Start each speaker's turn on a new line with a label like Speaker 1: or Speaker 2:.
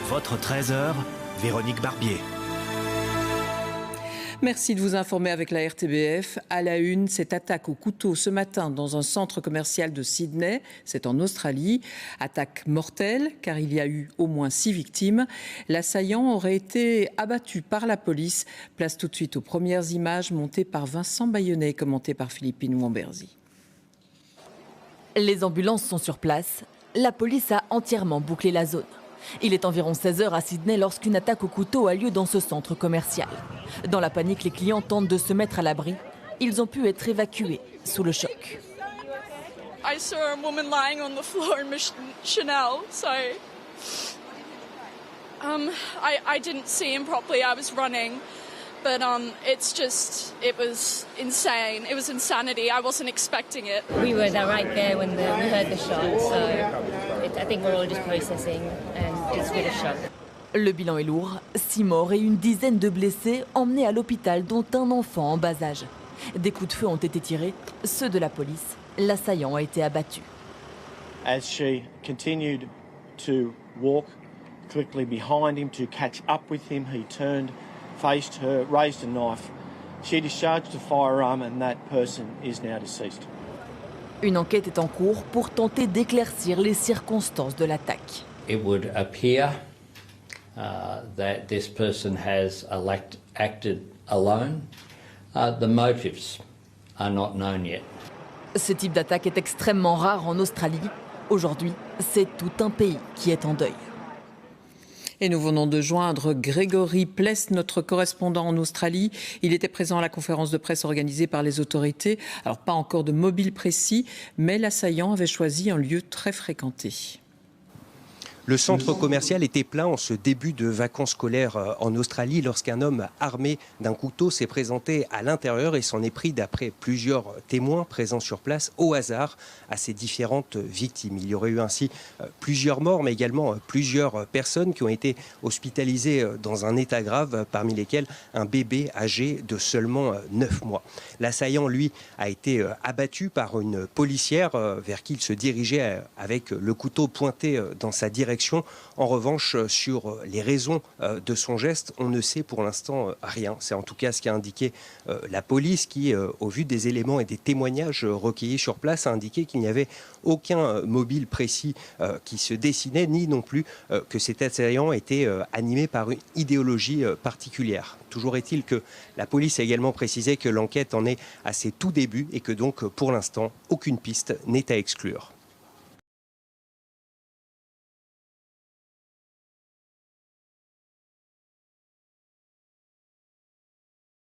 Speaker 1: Votre 13h, Véronique Barbier.
Speaker 2: Merci de vous informer avec la RTBF. À la une, cette attaque au couteau ce matin dans un centre commercial de Sydney, c'est en Australie. Attaque mortelle car il y a eu au moins 6 victimes. L'assaillant aurait été abattu par la police. Place tout de suite aux premières images montées par Vincent Bayonnet et commentées par Philippine Wamberzi.
Speaker 3: Les ambulances sont sur place. La police a entièrement bouclé la zone. Il est environ 16h à Sydney lorsqu'une attaque au couteau a lieu dans ce centre commercial. Dans la panique, les clients tentent de se mettre à l'abri. Ils ont pu être évacués sous le choc.
Speaker 4: I saw a woman lying on the floor in Chanel, so I didn't see him properly. I was running, but it was insane. It was insanity. I wasn't expecting it.
Speaker 5: We were right there when we heard the shot, so I think we're all just processing, and it's really a shock.
Speaker 3: Le bilan est lourd, 6 morts et une dizaine de blessés emmenés à l'hôpital, dont un enfant en bas âge. Des coups de feu ont été tirés, ceux de la police. L'assaillant a été abattu.
Speaker 6: As she continued to walk quickly behind him to catch up with him, he turned, faced her, raised a knife. She discharged a firearm and that person is now deceased.
Speaker 3: Une enquête est en cours pour tenter d'éclaircir les circonstances de l'attaque.
Speaker 7: It would appear that this person has acted alone. The motives are not known yet.
Speaker 3: Ce type d'attaque est extrêmement rare en Australie. Aujourd'hui, c'est tout un pays qui est en deuil.
Speaker 2: Et nous venons de joindre Grégory Pless, notre correspondant en Australie. Il était présent à la conférence de presse organisée par les autorités. Alors pas encore de mobile précis, mais l'assaillant avait choisi un lieu très fréquenté.
Speaker 8: Le centre commercial était plein en ce début de vacances scolaires en Australie lorsqu'un homme armé d'un couteau s'est présenté à l'intérieur et s'en est pris, d'après plusieurs témoins présents sur place, au hasard à ses différentes victimes. Il y aurait eu ainsi plusieurs morts, mais également plusieurs personnes qui ont été hospitalisées dans un état grave, parmi lesquelles un bébé âgé de seulement 9 mois. L'assaillant, lui, a été abattu par une policière vers qui il se dirigeait avec le couteau pointé dans sa direction. En revanche, sur les raisons de son geste, on ne sait pour l'instant rien. C'est en tout cas ce qu'a indiqué la police qui, au vu des éléments et des témoignages recueillis sur place, a indiqué qu'il n'y avait aucun mobile précis qui se dessinait, ni non plus que cet assaillant était animé par une idéologie particulière. Toujours est-il que la police a également précisé que l'enquête en est à ses tout débuts et que donc, pour l'instant, aucune piste n'est à exclure.